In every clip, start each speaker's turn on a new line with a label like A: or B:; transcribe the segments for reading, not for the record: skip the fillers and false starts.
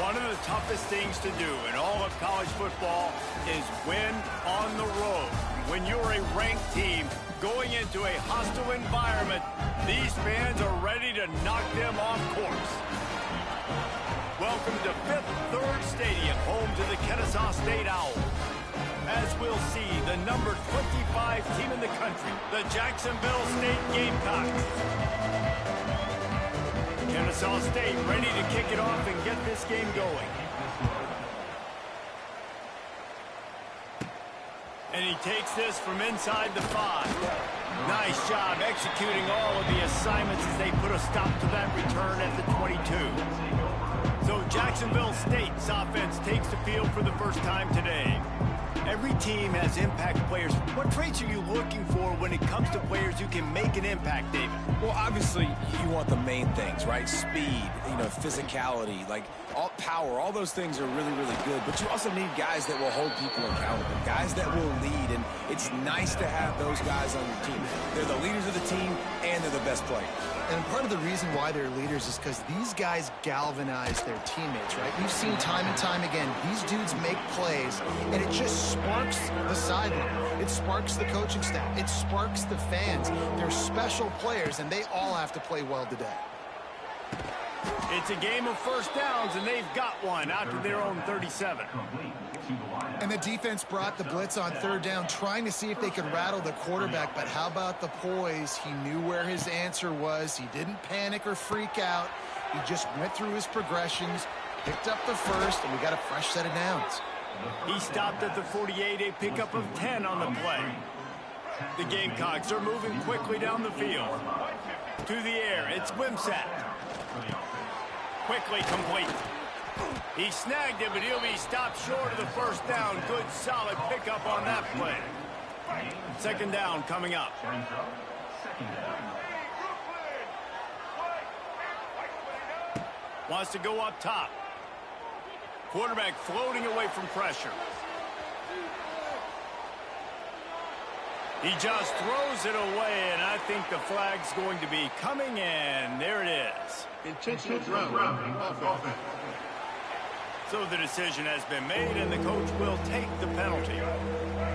A: One of the toughest things to do in all of college football is win on the road. When you're a ranked team going into a hostile environment, these fans are ready to knock them off course. Welcome to Fifth Third Stadium, home to the Kennesaw State Owls. As we'll see, the number 25 team in the country, the Jacksonville State Gamecocks. Kennesaw State ready to kick it off and get this game going. And he takes this from inside the 5. Nice job executing all of the assignments as they put a stop to that return at the 22. So Jacksonville State's offense takes the field for the first time today. Every team has impact players. What traits are you looking for when it comes to players who can make an impact, David?
B: Well, obviously, you want the main things, right? Speed, physicality, like power, all those things are really, really good. But you also need guys that will hold people accountable, guys that will lead. And it's nice to have those guys on your team. They're the leaders of the team, and they're the best players.
C: And part of the reason why they're leaders is because these guys galvanize their teammates, right? We've seen time and time again, these dudes make plays, and it just sparks the sideline. It sparks the coaching staff. It sparks the fans. They're special players, and they all have to play well today.
A: It's a game of first downs, and they've got one out to their own 37.
C: And the defense brought the blitz on third down, trying to see if they could rattle the quarterback. But how about the poise? He knew where his answer was. He didn't panic or freak out. He just went through his progressions, picked up the first, and we got a fresh set of downs.
A: He stopped at the 48, a pickup of 10 on the play. The Gamecocks are moving quickly down the field. To the air, it's Wimsatt. Quickly complete. He snagged it, but he'll be stopped short of the first down. Good, solid pickup on that play. Second down coming up. Wants to go up top. Quarterback floating away from pressure. He just throws it away, and I think the flag's going to be coming in. There it is.
D: Intentional grounding offense.
A: So the decision has been made, and the coach will take the penalty.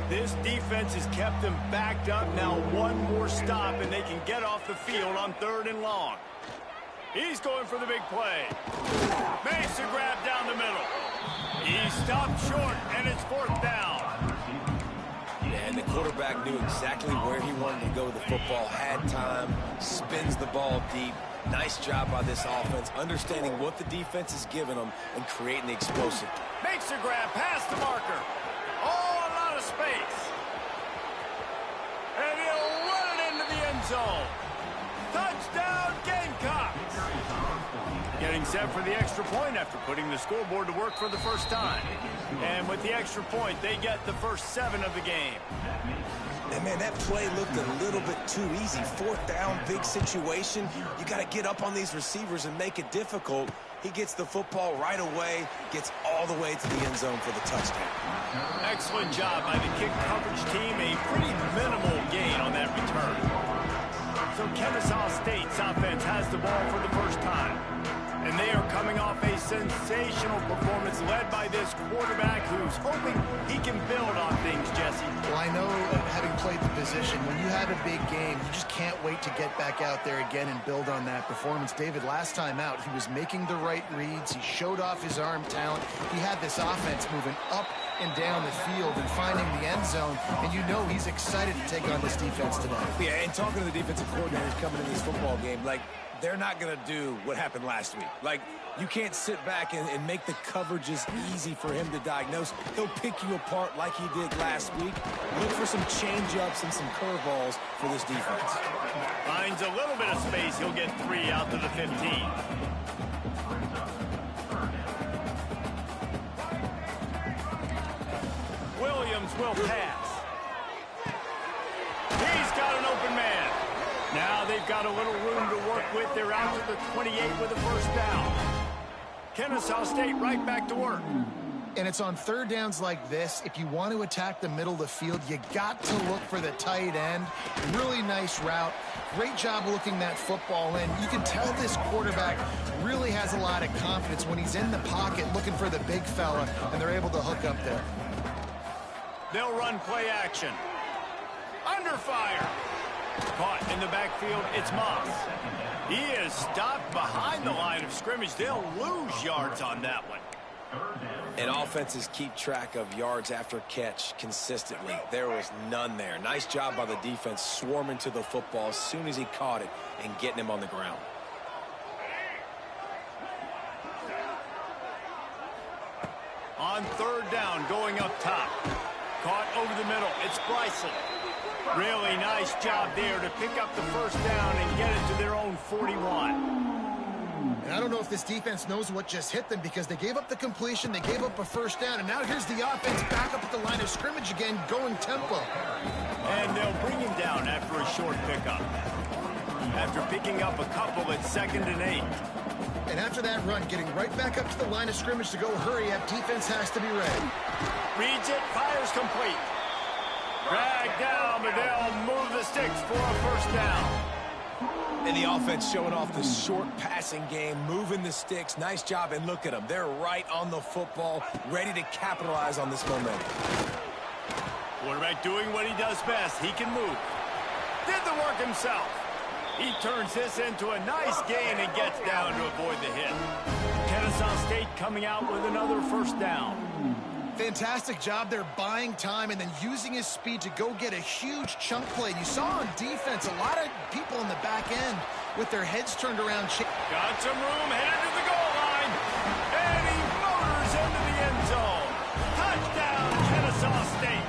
A: This defense has kept them backed up. Now one more stop, and they can get off the field on third and long. He's going for the big play. Makes a grab down the middle. He stopped short, and it's fourth down.
B: And the quarterback knew exactly where he wanted to go with the football, had time, spins the ball deep. Nice job by this offense, understanding what the defense is giving them and creating the explosive.
A: Makes a grab past the marker. Oh, a lot of space. And he'll run it into the end zone. Touchdown, Gamecocks. Getting set for the extra point after putting the scoreboard to work for the first time. And with the extra point, they get the first 7 of the game.
B: And, man, that play looked a little bit too easy. Fourth down, big situation. You got to get up on these receivers and make it difficult. He gets the football right away, gets all the way to the end zone for the touchdown.
A: Excellent job by the kick coverage team. A pretty minimal gain on that return. So Kennesaw State's offense has the ball for the first time. And they are coming off a sensational performance led by this quarterback who's hoping he can build on things, Jesse.
C: Well, I know, having played the position, when you have a big game, you just can't wait to get back out there again and build on that performance. David, last time out, he was making the right reads. He showed off his arm talent. He had this offense moving up and down the field and finding the end zone. And you know he's excited to take on this defense today.
B: Yeah, and talking to the defensive coordinators coming in this football game, like, they're not going to do what happened last week. Like, you can't sit back and make the coverages easy for him to diagnose. He'll pick you apart like he did last week. Look for some change-ups and some curveballs for this defense.
A: Finds a little bit of space. He'll get 3 out to the 15. Williams will pass. He's got an open man. Now they've got a little room to work with. They're out to the 28 with a first down. Kennesaw State right back to work.
C: And it's on third downs like this. If you want to attack the middle of the field, you got to look for the tight end. Really nice route. Great job looking that football in. You can tell this quarterback really has a lot of confidence when he's in the pocket looking for the big fella, and they're able to hook up there.
A: They'll run play action. Under fire. Caught in the backfield, it's Moss. He is stopped behind the line of scrimmage. They'll lose yards on that one.
B: And offenses keep track of yards after catch consistently. There was none there. Nice job by the defense swarming to the football as soon as he caught it and getting him on the ground.
A: On third down, going up top. Caught over the middle. It's Bryson. Really nice job there to pick up the first down and get it to their own 41.
C: And I don't know if this defense knows what just hit them because they gave up the completion, they gave up a first down, and now here's the offense back up at the line of scrimmage again, going tempo.
A: And they'll bring him down after a short pickup. After picking up a couple at 2nd and 8.
C: And after that run, getting right back up to the line of scrimmage to go hurry up, defense has to be ready.
A: Reads it, fires complete. Dragged down, but they'll move the sticks for a first down.
B: And the offense showing off the short passing game, moving the sticks. Nice job, and look at them. They're right on the football, ready to capitalize on this momentum.
A: Quarterback doing what he does best. He can move. Did the work himself. He turns this into a nice gain and gets down to avoid the hit. Kennesaw State coming out with another first down.
C: Fantastic job there buying time and then using his speed to go get a huge chunk play. You saw on defense a lot of people in the back end with their heads turned around.
A: Got some room, headed to the goal line. And he motors into the end zone. Touchdown, Kennesaw State.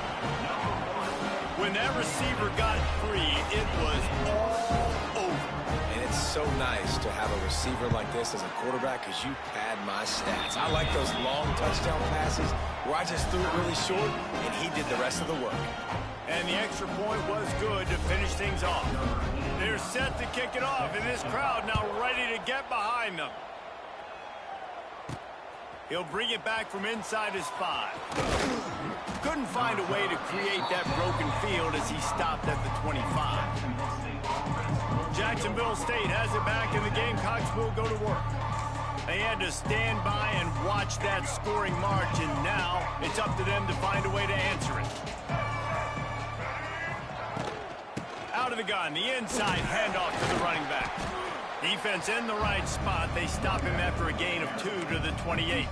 A: When that receiver got free, it was all over.
B: And it's so nice to have a receiver like this as a quarterback because you pad my stats. I like those long touchdown passes where I just threw it really short and he did the rest of the work.
A: And the extra point was good to finish things off. They're set to kick it off, and this crowd now ready to get behind them. He'll bring it back from inside his 5. Couldn't find a way to create that broken field as he stopped at the 25. Jacksonville State has it back, and the Gamecocks will go to work. They had to stand by and watch that scoring march, and now it's up to them to find a way to answer it. Out of the gun, the inside handoff to the running back. Defense in the right spot. They stop him after a gain of 2 to the 28.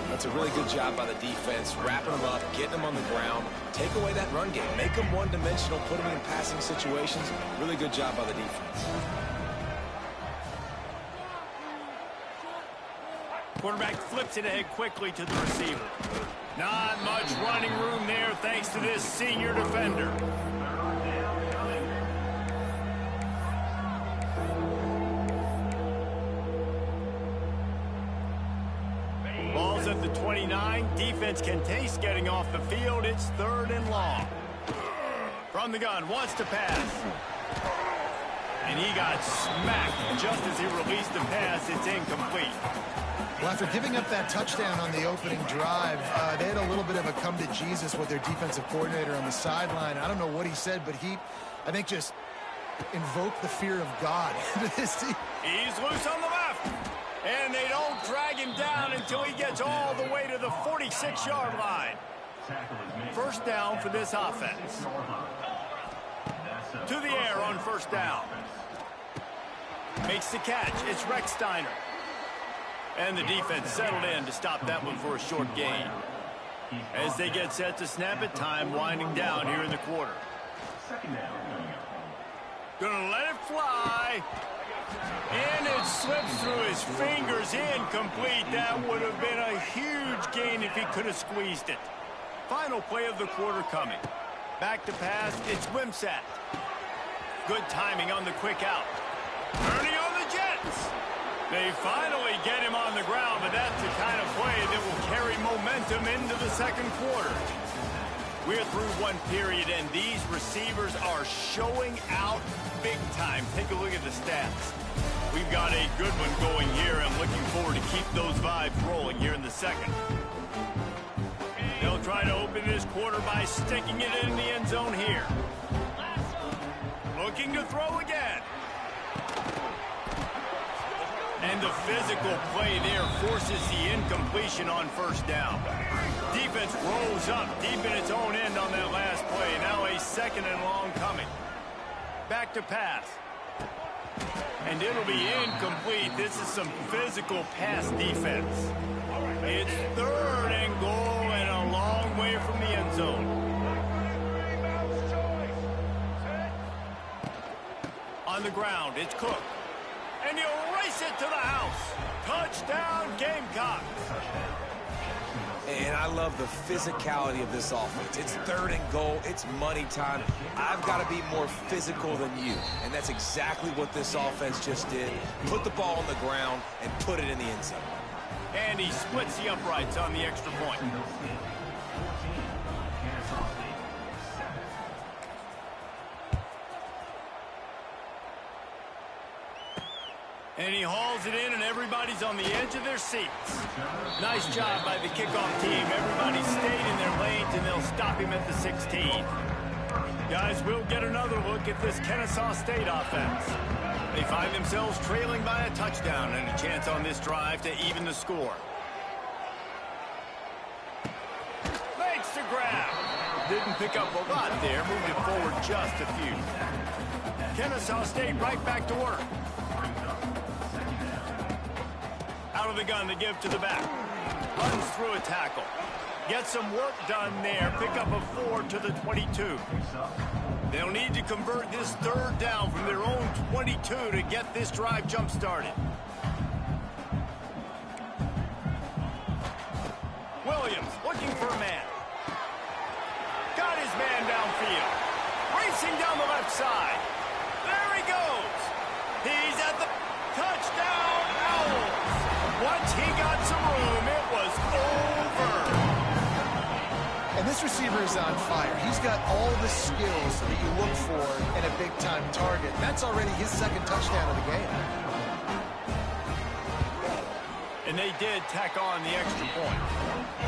B: That's a really good job by the defense, wrapping them up, getting them on the ground, take away that run game, make them one-dimensional, put them in passing situations. Really good job by the defense.
A: Quarterback flips it ahead quickly to the receiver. Not much running room there thanks to this senior defender. Ball's at the 29. Defense can taste getting off the field. It's 3rd and long. From the gun, wants to pass. And he got smacked just as he released the pass. It's incomplete.
C: Well, after giving up that touchdown on the opening drive, they had a little bit of a come to Jesus with their defensive coordinator on the sideline. I don't know what he said, but he, I think, just invoked the fear of God into this team.
A: He's loose on the left. And they don't drag him down until he gets all the way to the 46-yard line. First down for this offense. To the air on first down. Makes the catch. It's Rex Steiner. And the defense settled in to stop that one for a short gain. As they get set to snap it, time winding down here in the quarter. Gonna let it fly. And it slips through his fingers, incomplete. That would have been a huge gain if he could have squeezed it. Final play of the quarter coming. Back to pass, it's Wimsatt. Good timing on the quick out. Turning on the Jets. They finally get him on the ground, but that's the kind of play that will carry momentum into the second quarter. We're through one period, and these receivers are showing out big time. Take a look at the stats. We've got a good one going here. I'm looking forward to keep those vibes rolling here in the second. this quarter by sticking it in the end zone here. Looking to throw again. And the physical play there forces the incompletion on first down. Defense rolls up deep in its own end on that last play. Now a second and long coming. Back to pass. And it'll be incomplete. This is some physical pass defense. It's third and goal and a long way from the end zone. On the ground, it's Cook. And he'll race it to the house. Touchdown, Gamecocks.
B: And I love the physicality of this offense. It's third and goal. It's money time. I've got to be more physical than you. And that's exactly what this offense just did. Put the ball on the ground and put it in the end zone.
A: And he splits the uprights on the extra point. And he hauls it in, and everybody's on the edge of their seats. Nice job by the kickoff team. Everybody stayed in their lanes, and they'll stop him at the 16. Guys, we'll get another look at this Kennesaw State offense. They find themselves trailing by a touchdown and a chance on this drive to even the score. Makes the grab. Didn't pick up a lot there. Moved it forward just a few. Kennesaw State right back to work. Out of the gun to give to the back. Runs through a tackle. Gets some work done there. Pick up a 4 to the 22. They'll need to convert this third down from their own 22 to get this drive jump-started. Williams looking for a man. Got his man downfield. Racing down the left side. There he goes. He's at the touchdown Owls. Once he got some room, it was over.
C: And this receiver is on fire. He's got all the skills that you look for in a big-time target. That's already his second touchdown of the game.
A: And they did tack on the extra point.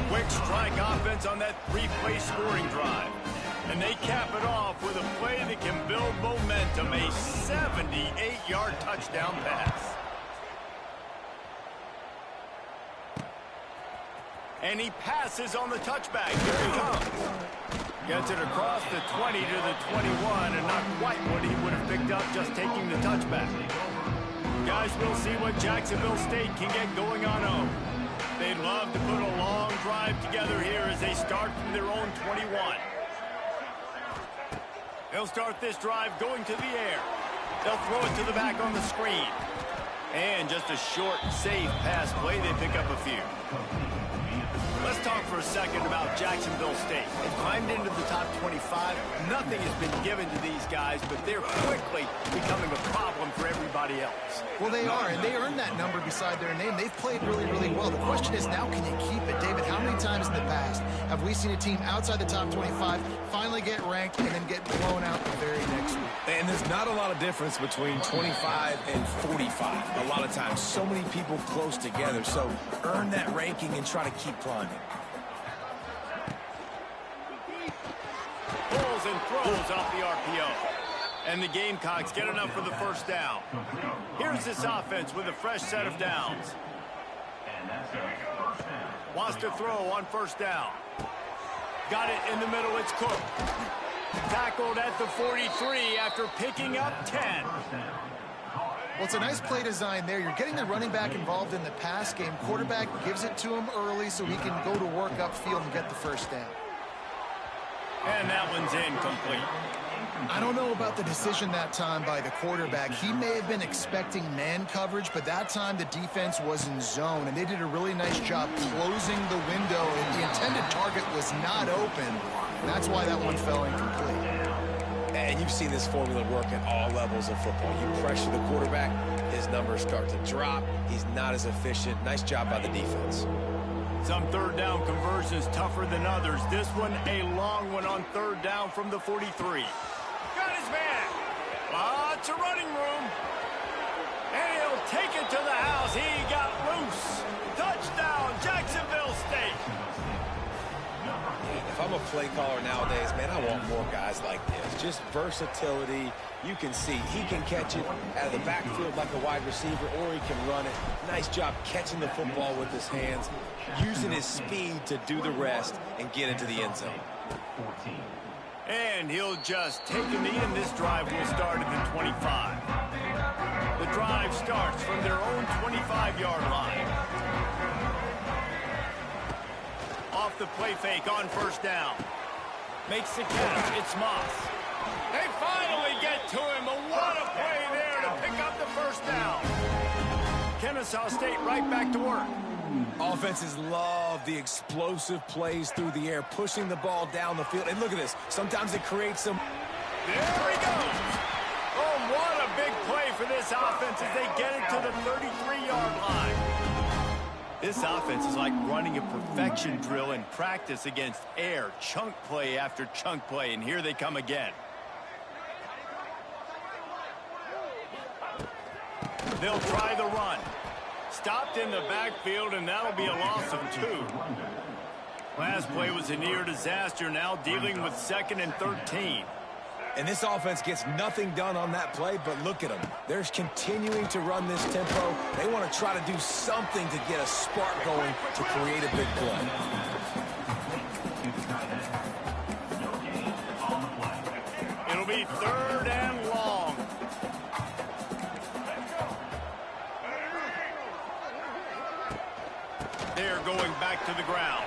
A: Quick strike offense on that three-play scoring drive. And they cap it off with a play that can build momentum, a 78-yard touchdown pass. And he passes on the touchback. Here he comes. Gets it across the 20 to the 21, and not quite what he would have picked up just taking the touchback. Guys, we'll see what Jacksonville State can get going on home. They'd love to put a long drive together here as they start from their own 21. They'll start this drive going to the air. They'll throw it to the back on the screen. And just a short, safe pass play. They pick up a few. Let's talk for a second about Jacksonville State. They've climbed into the top 25. Nothing has been given to these guys, but they're quickly becoming a problem for everybody else.
C: Well, they are, and they earned that number beside their name. They've played really, really well. The question is now, can you keep it? David, how many times in the past have we seen a team outside the top 25 finally get ranked and then get blown out the very next week?
B: And there's not a lot of difference between 25 and 45. A lot of times, so many people close together. So earn that ranking and try to keep climbing.
A: Pulls and throws off the RPO. And the Gamecocks get enough for the first down. Here's this offense with a fresh set of downs. Wants to throw on first down. Got it in the middle, it's Cook. Tackled at the 43 after picking up 10.
C: Well, it's a nice play design there. You're getting the running back involved in the pass game. Quarterback gives it to him early so he can go to work upfield and get the first down.
A: And that one's incomplete.
C: I don't know about the decision that time by the quarterback. He may have been expecting man coverage, but that time the defense was in zone, and they did a really nice job closing the window, and the intended target was not open. That's why that one fell incomplete.
B: And you've seen this formula work at all levels of football. You pressure the quarterback, his numbers start to drop. He's not as efficient. Nice job by the defense.
A: Some third down conversions tougher than others. This one, a long one on third down from the 43. Got his man. Lots of running room. And he'll take it to the house. He got loose. Touchdown, Jacksonville State.
B: If I'm a play caller nowadays, man, I want more guys like this. Just versatility. You can see he can catch it out of the backfield like a wide receiver, or he can run it. Nice job catching the football with his hands, using his speed to do the rest and get into the end zone.
A: And he'll just take a knee, and this drive will start at the 25. The drive starts from their own 25-yard line. Off the play fake on first down. Makes the catch. It's Moss. They finally get to him, but what a play there to pick up the first down. Kennesaw State right back to work.
B: Offenses love the explosive plays through the air, pushing the ball down the field. And look at this. Sometimes it creates some...
A: There he goes. Oh, what a big play for this offense as they get it to the 33-yard line. This offense is like running a perfection drill in practice against air. Chunk play after chunk play, and here they come again. They'll try the run. Stopped in the backfield, and that'll be a loss of 2. Last play was a near disaster, now dealing with 2nd and 13.
B: And this offense gets nothing done on that play, but look at them. They're continuing to run this tempo. They want to try to do something to get a spark going to create a big play.
A: It'll be 3rd and long. They're going back to the ground.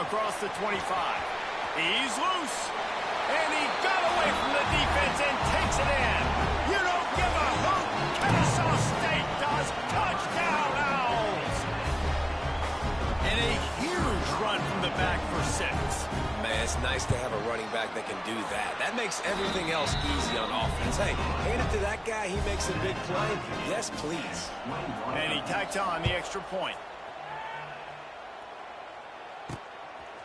A: Across the 25. He's loose. And he got away from the defense and takes it in. You don't give a hoot. Kennesaw State does. Touchdown, Owls. And a huge run from the back for 6.
B: Man, it's nice to have a running back that can do that. That makes everything else easy on offense. Hey, hand it to that guy. He makes a big play. Yes, please.
A: And he tacked on the extra point.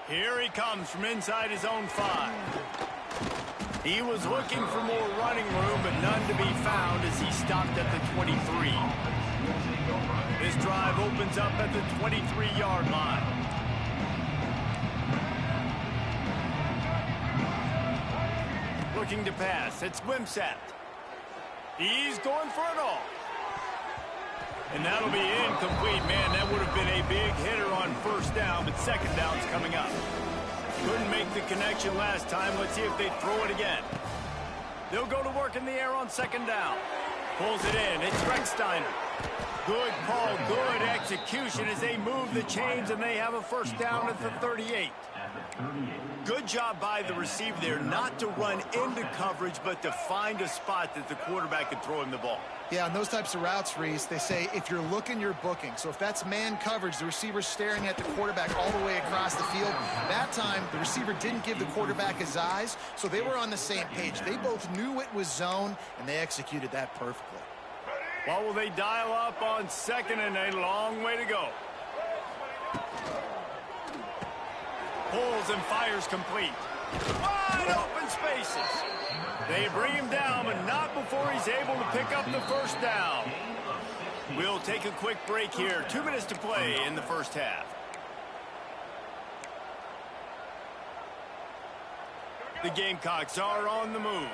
A: Here he comes from inside his own 5. He was looking for more running room, but none to be found as he stopped at the 23. This drive opens up at the 23-yard line. Looking to pass. It's Wimsatt. He's going for it all. And that'll be incomplete. Man, that would have been a big hitter on first down, but second down's coming up. Couldn't make the connection last time. Let's see if they throw it again. They'll go to work in the air on second down. Pulls it in. It's Recksteiner. Good call, good execution as they move the chains, and they have a first down at the 38. Good job by the receiver there, not to run into coverage, but to find a spot that the quarterback could throw him the ball.
C: Yeah, on those types of routes, Reese, they say if you're looking, you're booking. So if that's man coverage, the receiver's staring at the quarterback all the way across the field. That time, the receiver didn't give the quarterback his eyes, so they were on the same page. They both knew it was zone, and they executed that perfectly.
A: What will they dial up on second, and a long way to go? Pulls and fires complete. Wide open spaces. They bring him down, but not before he's able to pick up the first down. We'll take a quick break here. 2 minutes to play in the first half. The Gamecocks are on the move.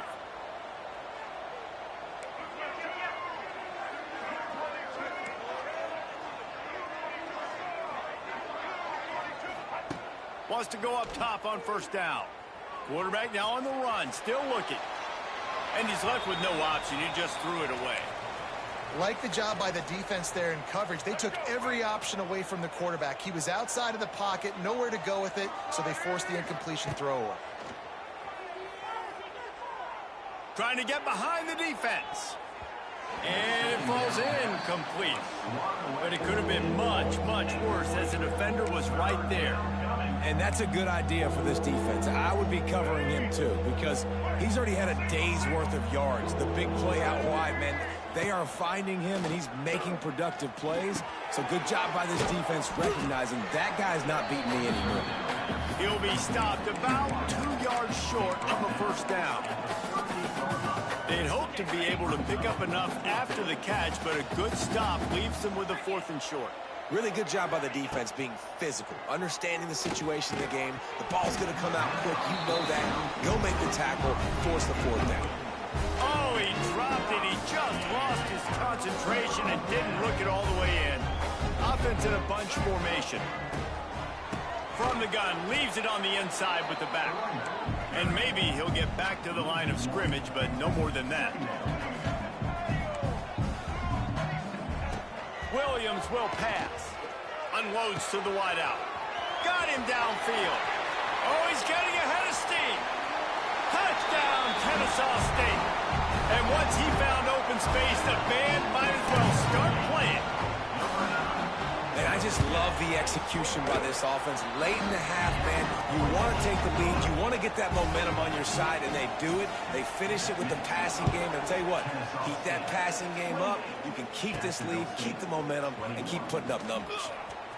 A: Wants to go up top on first down. Quarterback now on the run, still looking. And he's left with no option. He just threw it away.
C: Like the job by the defense there in coverage. They took every option away from the quarterback. He was outside of the pocket, nowhere to go with it, so they forced the incompletion throw away.
A: Trying to get behind the defense. And it falls incomplete. But it could have been much, much worse as the defender was right there.
B: And that's a good idea for this defense. I would be covering him too because he's already had a day's worth of yards. The big play out wide, man, they are finding him and he's making productive plays. So good job by this defense recognizing that guy's not beating me anymore.
A: He'll be stopped about 2 yards short of a first down. They'd hope to be able to pick up enough after the catch, but a good stop leaves them with a 4th and short.
B: Really good job by the defense being physical, understanding the situation in the game. The ball's going to come out quick. You know that. Go make the tackle, force the fourth down.
A: Oh, he dropped it. He just lost his concentration and didn't look it all the way in. Offense in a bunch formation. From the gun, leaves it on the inside with the back. And maybe he'll get back to the line of scrimmage, but no more than that. Williams will pass. Unloads to the wideout. Got him downfield. Oh, he's getting ahead of steam. Touchdown, Kennesaw State. And once he found open space, the band might as well start playing.
B: And I just love the execution by this offense. Late in the half, man, you want to take the lead. You want to get that momentum on your side, and they do it. They finish it with the passing game. And I'll tell you what, keep that passing game up. You can keep this lead, keep the momentum, and keep putting up numbers.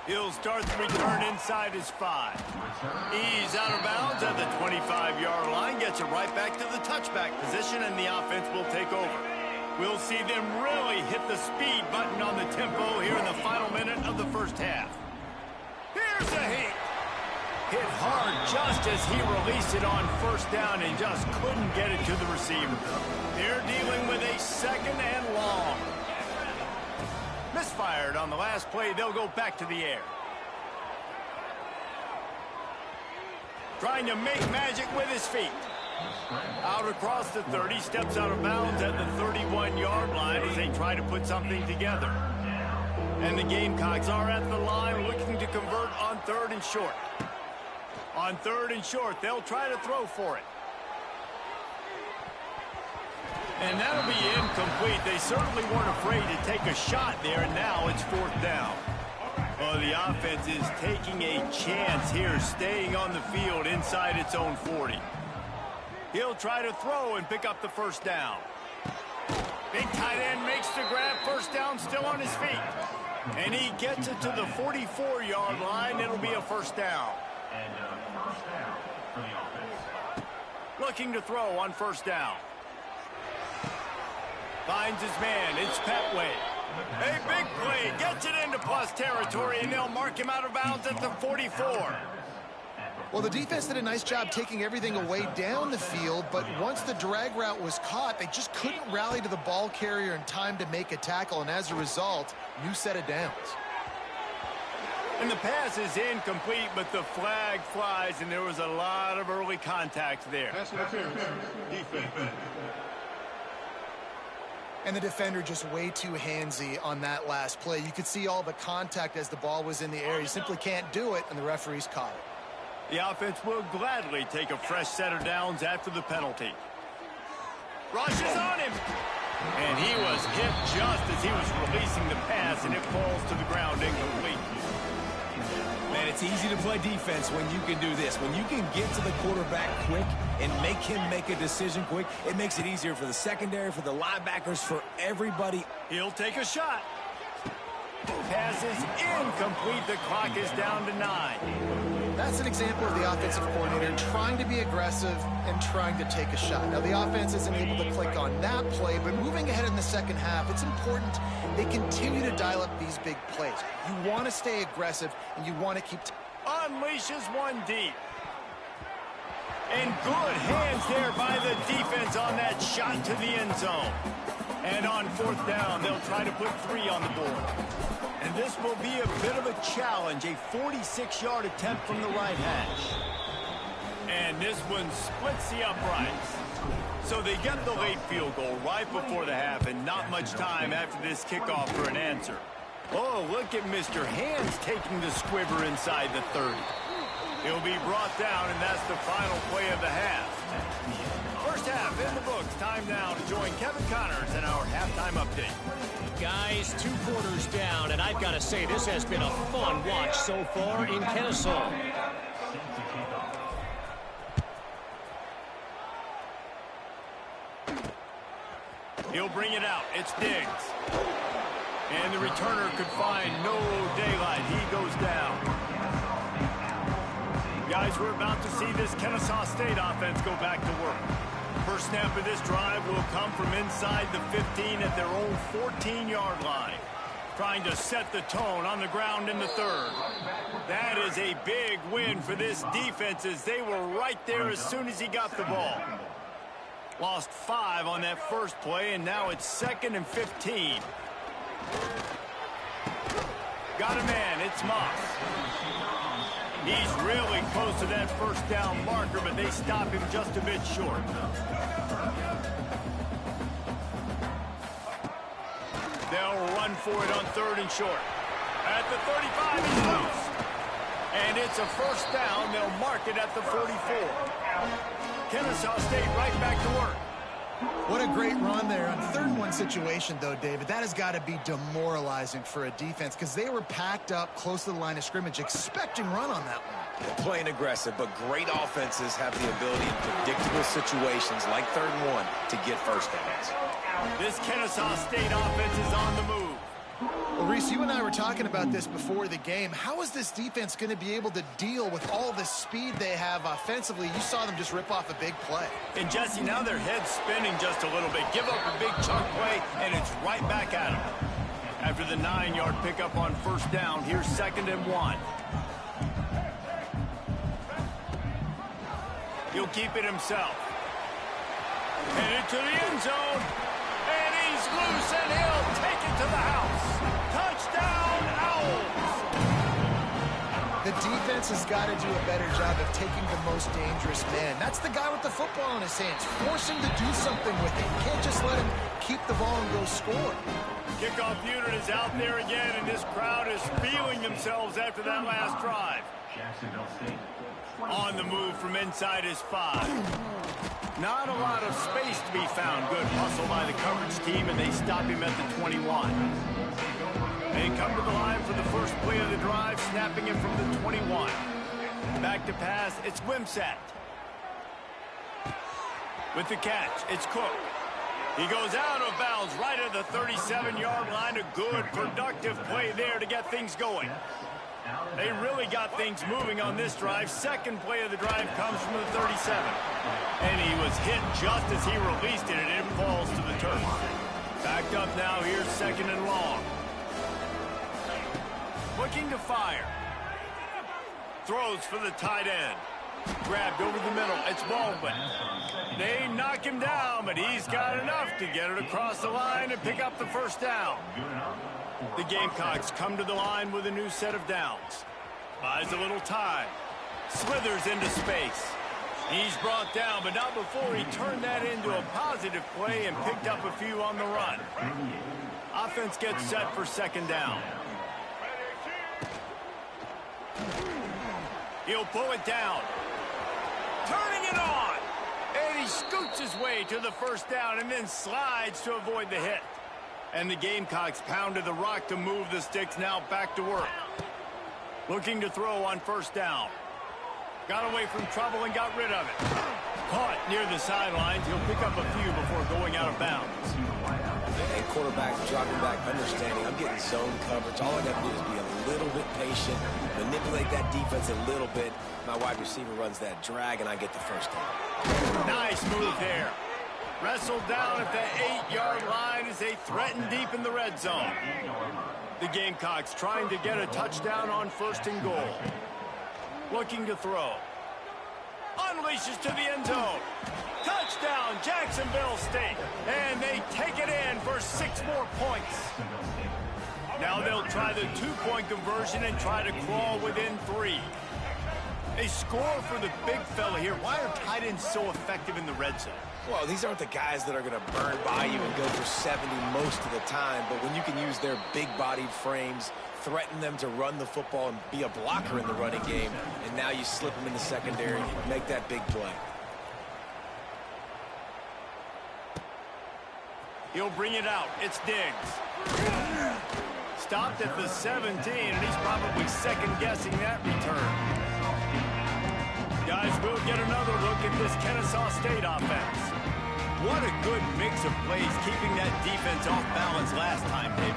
A: He'll start the return inside his 5. He's out of bounds at the 25-yard line. Gets it right back to the touchback position, and the offense will take over. We'll see them really hit the speed button on the tempo here in the final minute of the first half. Here's a hit. Hit hard just as he released it on first down and just couldn't get it to the receiver. They're dealing with a second and long. Misfired on the last play. They'll go back to the air. Trying to make magic with his feet. Out across the 30, steps out of bounds at the 31-yard line as they try to put something together. And the Gamecocks are at the line looking to convert on 3rd and short. On 3rd and short, they'll try to throw for it. And that'll be incomplete. They certainly weren't afraid to take a shot there, and now it's 4th down. Well, the offense is taking a chance here, staying on the field inside its own 40. He'll try to throw and pick up the first down. Big tight end makes the grab. First down, still on his feet. And he gets it to the 44-yard line. It'll be a first down.
D: And first down for the offense.
A: Looking to throw on first down. Finds his man. It's Petway. A big play. Gets it into plus territory, and they'll mark him out of bounds at the 44.
C: Well, the defense did a nice job taking everything away down the field, but once the drag route was caught, they just couldn't rally to the ball carrier in time to make a tackle, and as a result, new set of downs.
A: And the pass is incomplete, but the flag flies, and there was a lot of early contact there.
D: Pass interference. Defense.
C: And the defender just way too handsy on that last play. You could see all the contact as the ball was in the air. You simply can't do it, and the referees caught it.
A: The offense will gladly take a fresh set of downs after the penalty. Rushes on him. And he was hit just as he was releasing the pass, and it falls to the ground incomplete.
B: Man, it's easy to play defense when you can do this. When you can get to the quarterback quick and make him make a decision quick, it makes it easier for the secondary, for the linebackers, for everybody.
A: He'll take a shot. Pass is incomplete. The clock is down to 9.
C: That's an example of the offensive coordinator trying to be aggressive and trying to take a shot. Now, the offense isn't able to click on that play, but moving ahead in the second half, it's important they continue to dial up these big plays. You want to stay aggressive, and you want to keep...
A: Unleashes one deep. And good hands there by the defense on that shot to the end zone. And on 4th down, they'll try to put 3 on the board. And this will be a bit of a challenge, a 46-yard attempt from the right hash. And this one splits the uprights. So they get the late field goal right before the half, and not much time after this kickoff for an answer. Oh, look at Mr. Hands taking the squiver inside the 30. He'll be brought down, and that's the final play of the half. First half in the books. Time now to join Kevin Connors in our halftime update.
E: Guys, 2 quarters down, and I've got to say, this has been a fun watch so far in Kennesaw.
A: He'll bring it out. It's Diggs. And the returner could find no daylight. He goes down. Guys, we're about to see this Kennesaw State offense go back to work. First snap of this drive will come from inside the 15 at their own 14-yard line. trying to set the tone on the ground in the third. That is a big win for this defense as they were right there as soon as he got the ball. Lost 5 on that first play, and now it's 2nd and 15. Got a man, it's Moss. He's really close to that first down marker, but they stop him just a bit short. They'll run for it on 3rd and short. At the 35, he's loose. And it's a first down. They'll mark it at the 44. Kennesaw State right back to work.
C: What a great run there. On 3rd and 1 situation, though, David, that has got to be demoralizing for a defense because they were packed up close to the line of scrimmage, expecting run on that one.
B: Playing aggressive, but great offenses have the ability in predictable situations like 3rd and 1 to get first downs.
A: This Kennesaw State offense is on the move.
C: Well, Reese, you and I were talking about this before the game. How is this defense going to be able to deal with all the speed they have offensively? You saw them just rip off a big play.
A: And, Jesse, now their head's spinning just a little bit. Give up a big chunk play, and it's right back at them. After the 9-yard pickup on first down, here's 2nd and 1. He'll keep it himself. Headed to the end zone. And he's loose, and he'll take it to the house. Touchdown, Owls!
C: The defense has got to do a better job of taking the most dangerous man. That's the guy with the football in his hands. Force him to do something with it. You can't just let him keep the ball and go score.
A: Kickoff unit is out there again, and this crowd is feeling themselves after that last drive.
D: Jacksonville State.
A: On the move from inside his 5. Not a lot of space to be found. Good hustle by the coverage team, and they stop him at the 21. They come to the line for the first play of the drive, snapping it from the 21. Back to pass, it's Wimsatt. With the catch, it's Cook. He goes out of bounds right at the 37-yard line. A good, productive play there to get things going. They really got things moving on this drive. Second play of the drive comes from the 37. And he was hit just as he released it, and it falls to the turf. Backed up now, here's 2nd and long. Looking to fire. Throws for the tight end. Grabbed over the middle, it's Baldwin. They knock him down, but he's got enough to get it across the line and pick up the first down. The Gamecocks come to the line with a new set of downs. Buys a little time. Slithers into space. He's brought down, but not before he turned that into a positive play and picked up a few on the run. Offense gets set for 2nd down. He'll pull it down. Turning it on. And he scoots his way to the first down and then slides to avoid the hit. And the Gamecocks pounded the rock to move the sticks, now back to work. Looking to throw on first down. Got away from trouble and got rid of it. Caught near the sidelines. He'll pick up a few before going out of bounds.
B: And quarterback, dropping back, understanding I'm getting zone coverage. All I got to do is be a little bit patient, manipulate that defense a little bit. My wide receiver runs that drag, and I get the first down.
A: Nice move there. Wrestled down at the 8-yard line as they threaten deep in the red zone. The Gamecocks trying to get a touchdown on 1st and goal. Looking to throw. Unleashes to the end zone. Touchdown, Jacksonville State. And they take it in for 6 more points. Now they'll try the 2-point conversion and try to crawl within 3. They score for the big fella here. Why are tight ends so effective in the red zone?
B: Well, these aren't the guys that are going to burn by you and go for 70 most of the time, but when you can use their big-bodied frames, threaten them to run the football and be a blocker in the running game, and now you slip them in the secondary, make that big play.
A: He'll bring it out. It's Diggs. Stopped at the 17, and he's probably second-guessing that return. Guys, we'll get another look at this Kennesaw State offense. What a good mix of plays, keeping that defense off balance last time, David.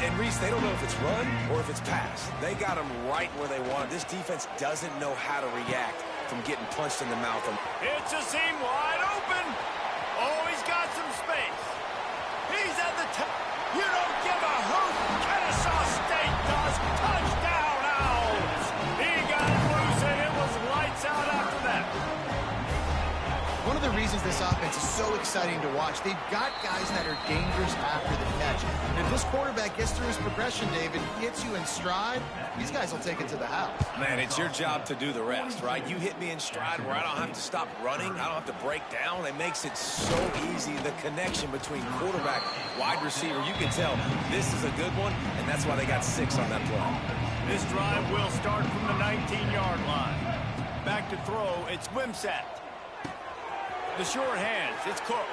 B: And Reese, they don't know if it's run or if it's pass. They got them right where they want it. This defense doesn't know how to react from getting punched in the mouth.
A: It's a seam wide open. Oh, he's got some space. He's at the top. You don't give a hoot. Kennesaw
C: of the reasons this offense is so exciting to watch. They've got guys that are dangerous after the catch. And if this quarterback gets through his progression, David, hits you in stride, these guys will take it to the house.
B: Man, it's your job to do the rest, right? You hit me in stride where I don't have to stop running. I don't have to break down. It makes it so easy. The connection between quarterback, wide receiver, you can tell this is a good one, and that's why they got 6 on that play.
A: This drive will start from the 19-yard line. Back to throw, it's Wimsatt. The short hands, it's Cook.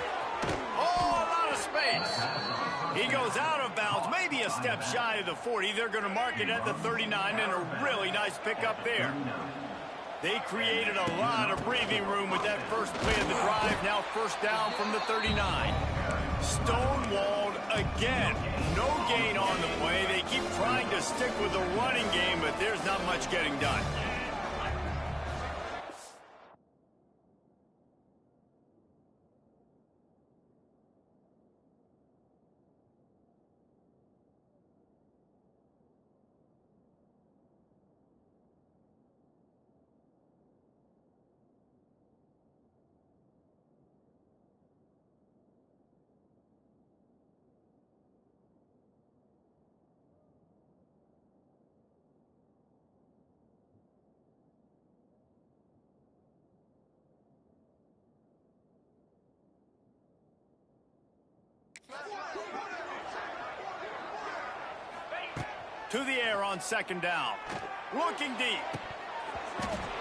A: Oh, a lot of space. He goes out of bounds, maybe a step shy of the 40. They're going to mark it at the 39, and a really nice pickup there. They created a lot of breathing room with that first play of the drive. Now first down from the 39. Stonewalled again. No gain on the play. They keep trying to stick with the running game, but there's not much getting done. To the air on second down. Looking deep.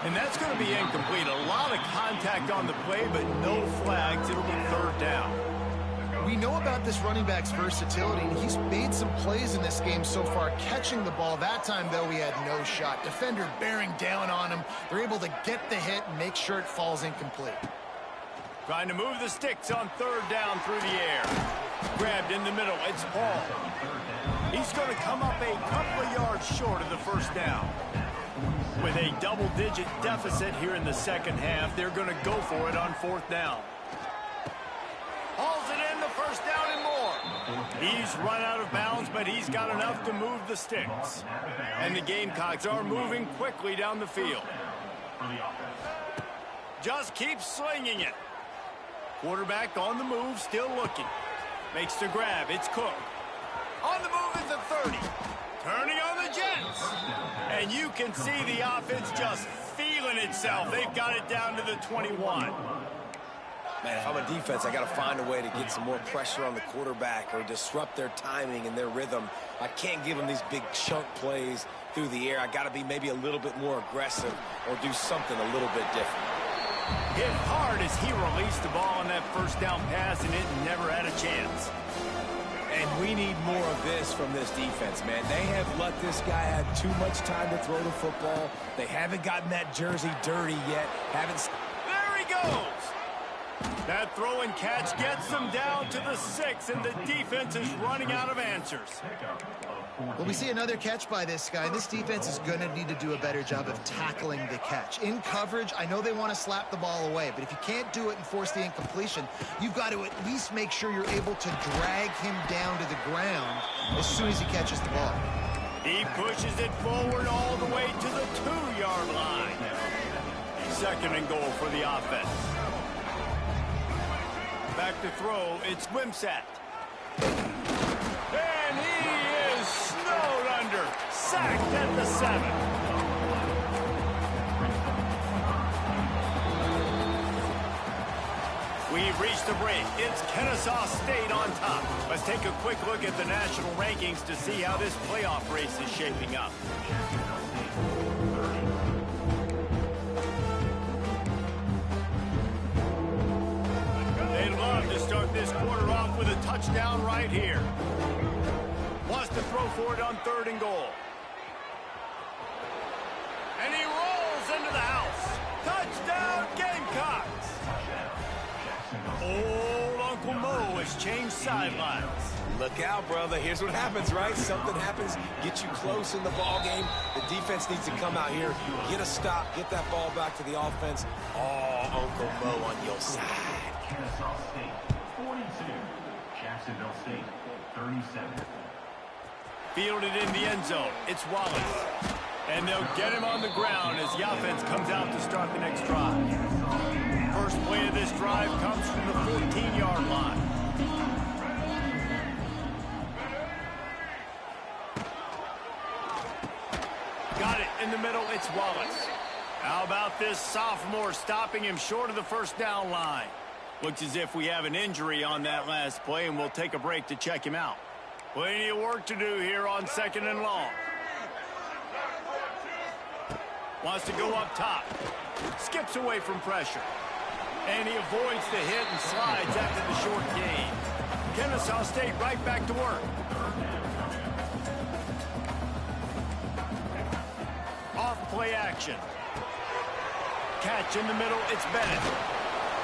A: And that's going to be incomplete. A lot of contact on the play, but no flags. It'll be third down.
C: We know about this running back's versatility, and he's made some plays in this game so far, catching the ball. That time, though, he had no shot. Defender bearing down on him. They're able to get the hit and make sure it falls incomplete.
A: Trying to move the sticks on third down through the air. Grabbed in the middle. It's Paul. He's going to come up a couple of yards short of the first down. With a double-digit deficit here in the second half, they're going to go for it on fourth down. Hauls it in, the first down and more. He's run out of bounds, but he's got enough to move the sticks. And the Gamecocks are moving quickly down the field. Just keeps slinging it. Quarterback on the move, still looking. Makes the grab, it's Cook. On the move is the 30. Turning on the Jets. And you can see the offense just feeling itself. They've got it down to the 21.
B: Man, if I'm a defense, I got to find a way to get some more pressure on the quarterback or disrupt their timing and their rhythm. I can't give them these big chunk plays through the air. I got to be maybe a little bit more aggressive or do something a little bit different.
A: Hit hard as he released the ball on that first down pass, and it never had a chance.
B: And we need more of this from this defense, man. They have let this guy have too much time to throw the football. They haven't gotten that jersey dirty yet.
A: There he goes. That throw and catch gets them down to the 6, and the defense is running out of answers.
C: Well, we see another catch by this guy. This defense is going to need to do a better job of tackling the catch. In coverage, I know they want to slap the ball away, but if you can't do it and force the incompletion, you've got to at least make sure you're able to drag him down to the ground as soon as he catches the ball.
A: He pushes it forward all the way to the 2-yard line. Second and goal for the offense. Back to throw, it's Wimsatt. And he is snowed under, sacked at the 7. We've reached the break. It's Kennesaw State on top. Let's take a quick look at the national rankings to see how this playoff race is shaping up. They'd love to start this quarter off with a touchdown right here. Wants to throw for it on third and goal. And he rolls into the house. Touchdown, Gamecocks. Old Uncle Mo has changed sidelines.
B: Look out, brother. Here's what happens, right? Something happens, get you close in the ball game. The defense needs to come out here, get a stop, get that ball back to the offense. Oh, Uncle Mo on your side.
D: Kennesaw State 42, Jacksonville State 37.
A: Fielded in the end zone. It's Wallace. And they'll get him on the ground as the offense comes out to start the next drive. First play of this drive. drive comes from the 14-yard line. Got it in the middle. It's Wallace. How about this sophomore stopping him short of the first down line? Looks as if we have an injury on that last play, and we'll take a break to check him out. Plenty of work to do here on 2nd and long. Wants to go up top. Skips away from pressure. And he avoids the hit and slides after the short gain. Kennesaw State right back to work. Off play action. Catch in the middle. It's Bennett.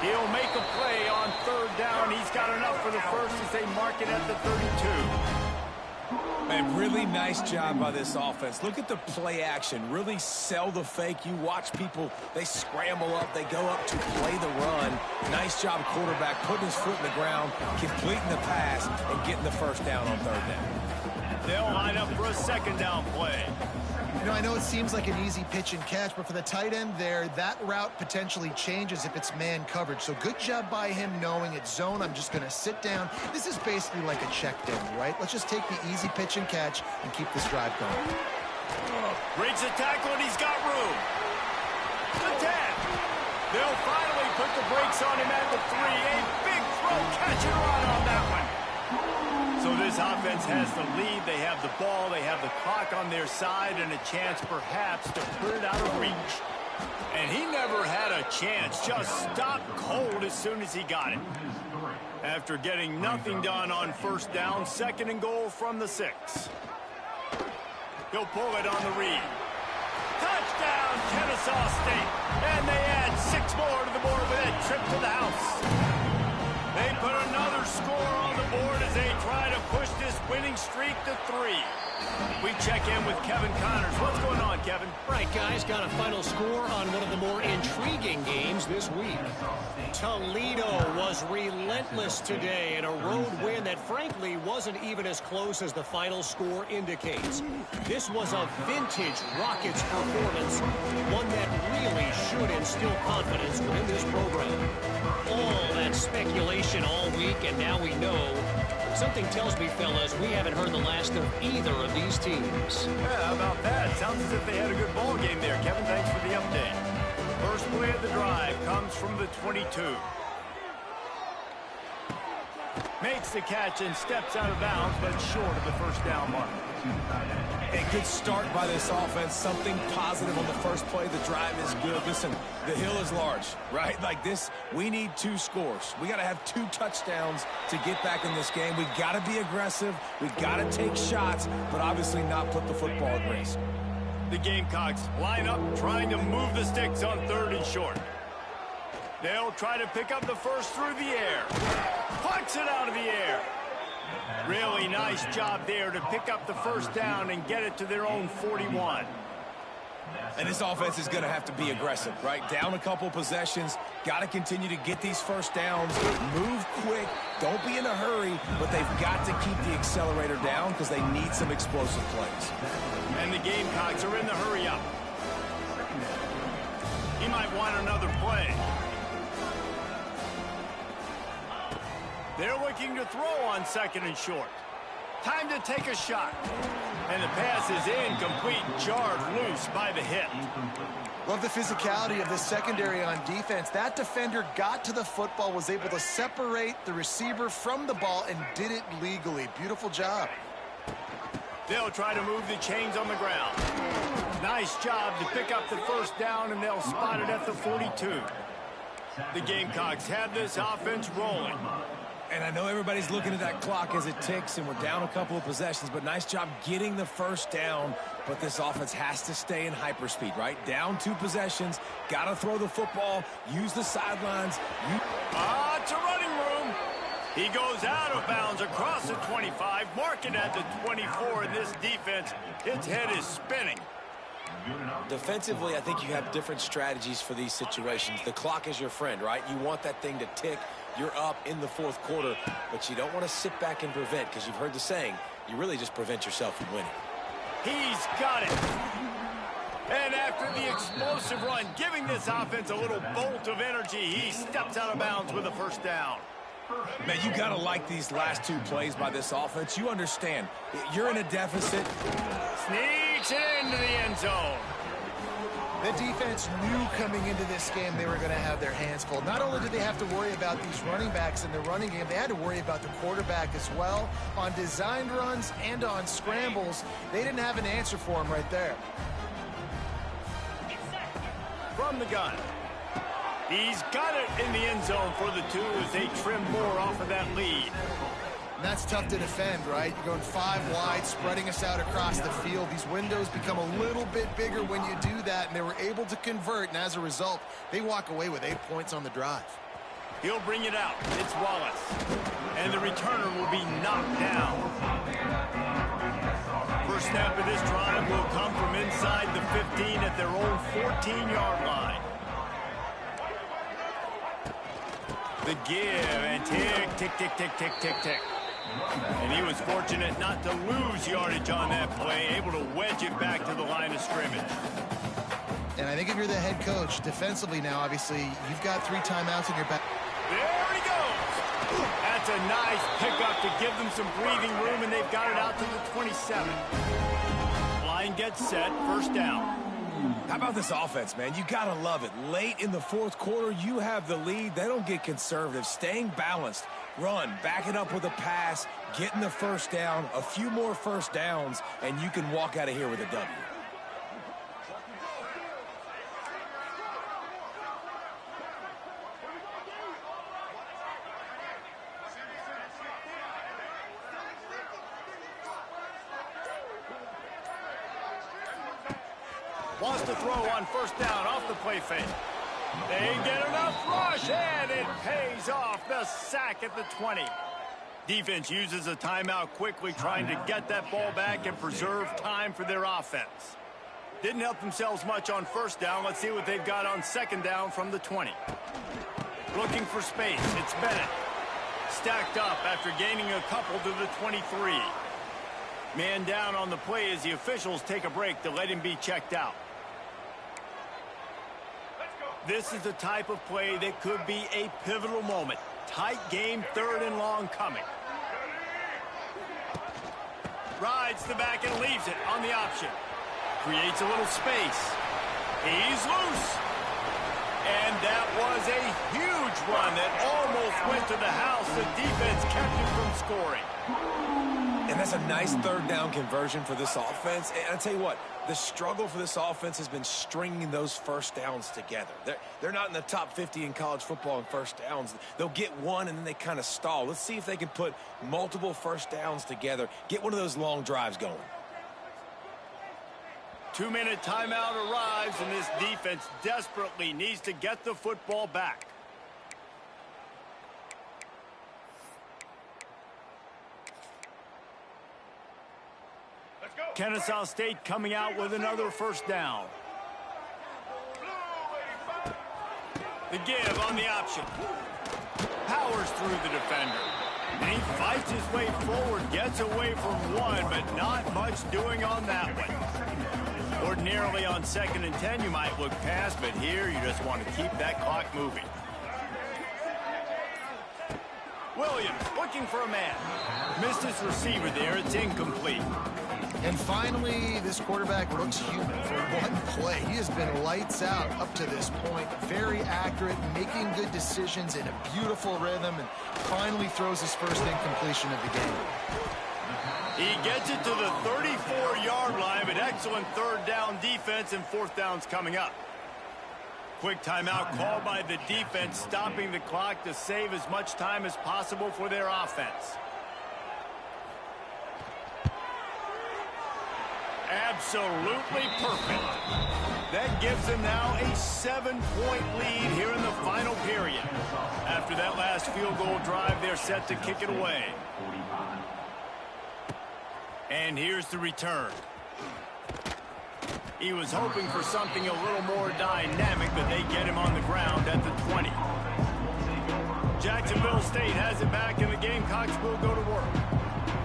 A: He'll make a play on 3rd down. He's got enough for the first as they mark it at the 32.
B: Man, really nice job by this offense. Look at the play action. Really sell the fake. You watch people, they scramble up, they go up to play the run. Nice job, quarterback, putting his foot in the ground, completing the pass, and getting the first down on 3rd down.
A: They'll line up for a 2nd down play.
C: You know, I know it seems like an easy pitch and catch, but for the tight end there, that route potentially changes if it's man coverage. So good job by him knowing it's zone. I'm just going to sit down. This is basically like a check down, right? Let's just take the easy pitch and catch and keep this drive going.
A: Breaks the tackle, and he's got room. The 10. They'll finally put the brakes on him at the 3. A big throw, catch and run on that one. So this offense has the lead. They have the ball. They have the clock on their side and a chance perhaps to put it out of reach. And he never had a chance. Just stopped cold as soon as he got it. After getting nothing done on 1st down, 2nd and goal from the 6. He'll pull it on the read. Touchdown, Kennesaw State. And they add 6 more to the board with that trip to the house. They put another score on the board as they try to push this winning streak to 3. We check in with Kevin Connors. What's going on, Kevin?
E: Right, guys, got a final score on one of the more intriguing games this week. Toledo was relentless today in a road win that frankly wasn't even as close as the final score indicates. This was a vintage Rockets performance, one that really should instill confidence within this program. All that speculation all week, and now we know. Something tells me, fellas, we haven't heard the last of either of these teams.
A: Yeah, how about that? Sounds as if they had a good ball game there. Kevin, thanks for the update. First play of the drive comes from the 22. Makes the catch and steps out of bounds, but short of the first down mark.
B: A good start by this offense. Something positive on the first play. The drive is good. Listen, the hill is large, right? Like this, we need 2 scores. We got to have 2 touchdowns to get back in this game. We got to be aggressive. We got to take shots, but obviously not put the football at risk.
A: The Gamecocks line up, trying to move the sticks on 3rd and short. They'll try to pick up the first through the air. Pucks it out of the air. Really nice job there to pick up the first down and get it to their own 41.
B: And this offense is going to have to be aggressive, right? Down a couple possessions. Got to continue to get these first downs. Move quick. Don't be in a hurry, but they've got to keep the accelerator down because they need some explosive plays.
A: And the Gamecocks are in the hurry up. He might want another play. They're looking to throw on 2nd and short. Time to take a shot. And the pass is incomplete, jarred loose by the hit.
C: Love the physicality of this secondary on defense. That defender got to the football, was able to separate the receiver from the ball, and did it legally. Beautiful job.
A: They'll try to move the chains on the ground. Nice job to pick up the first down, and they'll spot it at the 42. The Gamecocks have this offense rolling.
B: And I know everybody's looking at that clock as it ticks, and we're down a couple of possessions, but nice job getting the first down. But this offense has to stay in hyperspeed, right? Down 2 possessions, got to throw the football, use the sidelines.
A: It's a running room. He goes out of bounds across the 25, marking at the 24, and this defense, its head is spinning.
B: Defensively, I think you have different strategies for these situations. The clock is your friend, right? You want that thing to tick. You're up in the 4th quarter, but you don't want to sit back and prevent, because you've heard the saying, you really just prevent yourself from winning.
A: He's got it. And after the explosive run, giving this offense a little bolt of energy, he steps out of bounds with a first down.
B: Man, you got to like these last two plays by this offense. You understand, you're in a deficit.
A: Sneaks it into the end zone.
C: The defense knew coming into this game they were going to have their hands full. Not only did they have to worry about these running backs in the running game, they had to worry about the quarterback as well. On designed runs and on scrambles, they didn't have an answer for him right there.
A: From the gun. He's got it in the end zone for the 2 as they trim more off of that lead.
C: And that's tough to defend, right? You're going 5 wide, spreading us out across the field. These windows become a little bit bigger when you do that, and they were able to convert, and as a result, they walk away with 8 points on the drive.
A: He'll bring it out. It's Wallace. And the returner will be knocked down. First snap of this drive will come from inside the 15 at their own 14-yard line. The give, and tick, tick, tick, tick, tick, tick, tick. And he was fortunate not to lose yardage on that play, able to wedge it back to the line of scrimmage.
C: And I think if you're the head coach, defensively now, obviously, you've got 3 timeouts in your back.
A: There he goes. That's a nice pickup to give them some breathing room, and they've got it out to the 27. Line gets set, first down.
B: How about this offense, man? You got to love it. Late in the fourth quarter, you have the lead. They don't get conservative. Staying balanced. Run, back it up with a pass, getting the first down, a few more first downs, and you can walk out of here with a W.
A: Wants to throw on first down off the play fake. They get enough rush, and it pays off. The sack at the 20. Defense uses a timeout quickly, trying to get that ball back and preserve time for their offense. Didn't help themselves much on first down. Let's see what they've got on second down from the 20. Looking for space. It's Bennett. Stacked up after gaining a couple to the 23. Man down on the play as the officials take a break to let him be checked out. This is the type of play that could be a pivotal moment. Tight game, 3rd and long coming. Rides the back and leaves it on the option. Creates a little space. He's loose. And that was a huge run that almost went to the house. The defense kept him from scoring.
B: And that's a nice 3rd down conversion for this offense. And I'll tell you what, the struggle for this offense has been stringing those first downs together. They're not in the top 50 in college football in first downs. They'll get one, and then they kind of stall. Let's see if they can put multiple first downs together, get one of those long drives going.
A: 2-minute timeout arrives, and this defense desperately needs to get the football back. Kennesaw State coming out with another first down. The give on the option. Powers through the defender. And he fights his way forward, gets away from one, but not much doing on that one. Ordinarily on 2nd and 10, you might look past, but here you just want to keep that clock moving. Williams looking for a man. Missed his receiver there. It's incomplete.
C: And finally, this quarterback looks human for one play. He has been lights out up to this point. Very accurate, making good decisions in a beautiful rhythm, and finally throws his first incompletion of the game.
A: He gets it to the 34-yard line, but excellent 3rd down defense, and 4th down's coming up. Quick timeout called by the defense, stopping the clock to save as much time as possible for their offense. Absolutely perfect. That gives them now a 7-point lead here in the final period. After that last field goal drive, they're set to kick it away. And here's the return. He was hoping for something a little more dynamic, but they get him on the ground at the 20. Jacksonville State has it back, and the Gamecocks will go to work.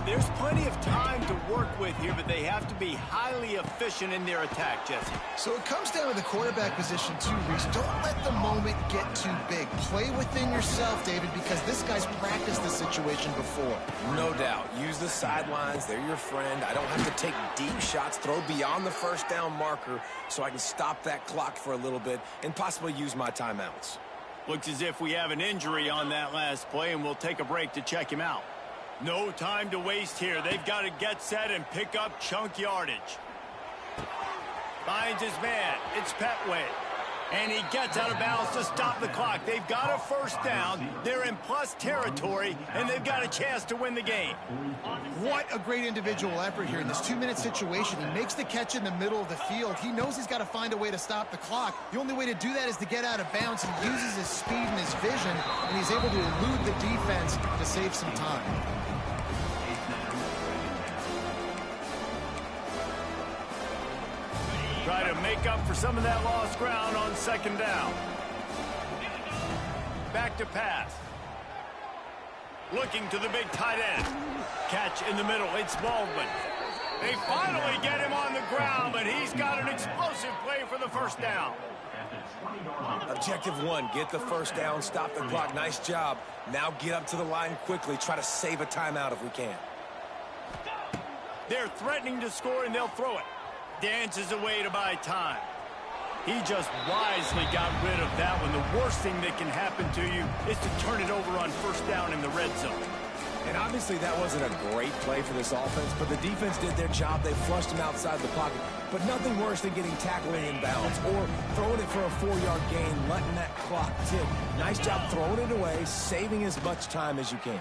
A: There's plenty of time to work with with here, but they have to be highly efficient in their attack, Jesse.
C: So it comes down to the quarterback position too, Reese. Don't let the moment get too big. Play within yourself, David, because this guy's practiced this situation before.
B: No doubt. Use the sidelines. They're your friend. I don't have to take deep shots, throw beyond the first down marker so I can stop that clock for a little bit and possibly use my timeouts.
A: Looks as if we have an injury on that last play, and we'll take a break to check him out. No time to waste here. They've got to get set and pick up chunk yardage. Finds his man. It's Petway. And he gets out of bounds to stop the clock. They've got a first down. They're in plus territory, and they've got a chance to win the game.
C: What a great individual effort here in this 2-minute situation. He makes the catch in the middle of the field. He knows he's got to find a way to stop the clock. The only way to do that is to get out of bounds. He uses his speed and his vision, and he's able to elude the defense to save some time.
A: Try to make up for some of that lost ground on second down. Back to pass. Looking to the big tight end. Catch in the middle. It's Baldwin. They finally get him on the ground, but he's got an explosive play for the first down.
B: Objective one, get the first down, stop the clock. Nice job. Now get up to the line quickly. Try to save a timeout if we can.
A: They're threatening to score, and they'll throw it. Dances away to buy time. He just wisely got rid of that one. The worst thing that can happen to you is to turn it over on first down in the red zone.
B: And obviously that wasn't a great play for this offense, but the defense did their job. They flushed him outside the pocket. But nothing worse than getting tackled in bounds or throwing it for a 4-yard gain, letting that clock tick. Nice job throwing it away, saving as much time as you can.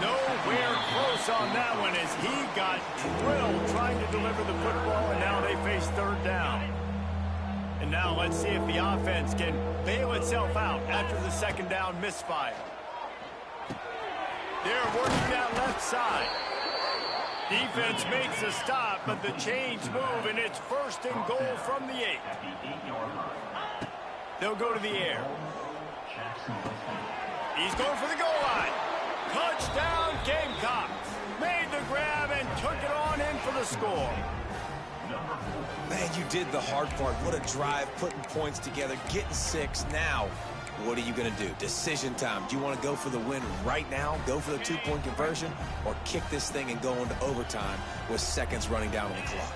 A: Nowhere close on that one as he got drilled trying to deliver the football, and now they face third down. And now let's see if the offense can bail itself out after the second down misfire. They're working that left side. Defense makes a stop, but the chains move, and it's first and goal from the 8. They'll go to the air. He's going for the goal line. Touchdown, Gamecocks. Made the grab and took it on in for the score.
B: Man, you did the hard part. What a drive, putting points together, getting 6. Now, what are you going to do? Decision time. Do you want to go for the win right now, go for the 2-point conversion, or kick this thing and go into overtime with seconds running down on the clock?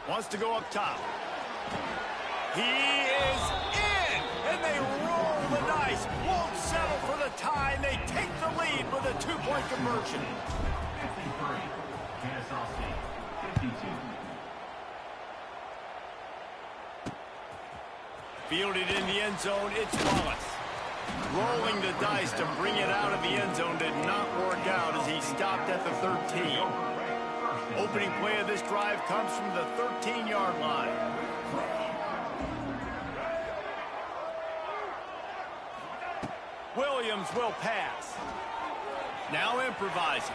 A: Wants to go up top. He is in, and they roll the dice. Won't settle for the tie, and they take the lead with a 2-point conversion.
D: 53, Kennesaw State, 52.
A: Fielded in the end zone, it's Wallace. Rolling the dice to bring it out of the end zone did not work out as he stopped at the 13. Opening play of this drive comes from the 13-yard line. Williams will pass. Now improvising.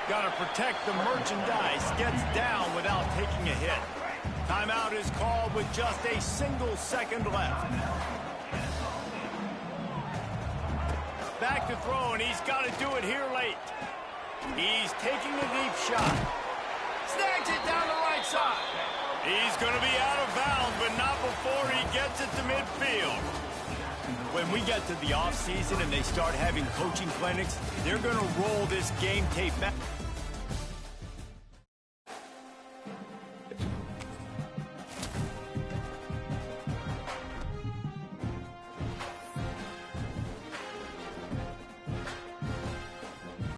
A: Got to protect the merchandise. Gets down without taking a hit. Timeout is called with just a single second left. Back to throw, and he's got to do it here late. He's taking the deep shot. Snags it down the right side. He's going to be out of bounds, but not before he gets it to midfield. When we get to the offseason and they start having coaching clinics, they're going to roll this game tape back.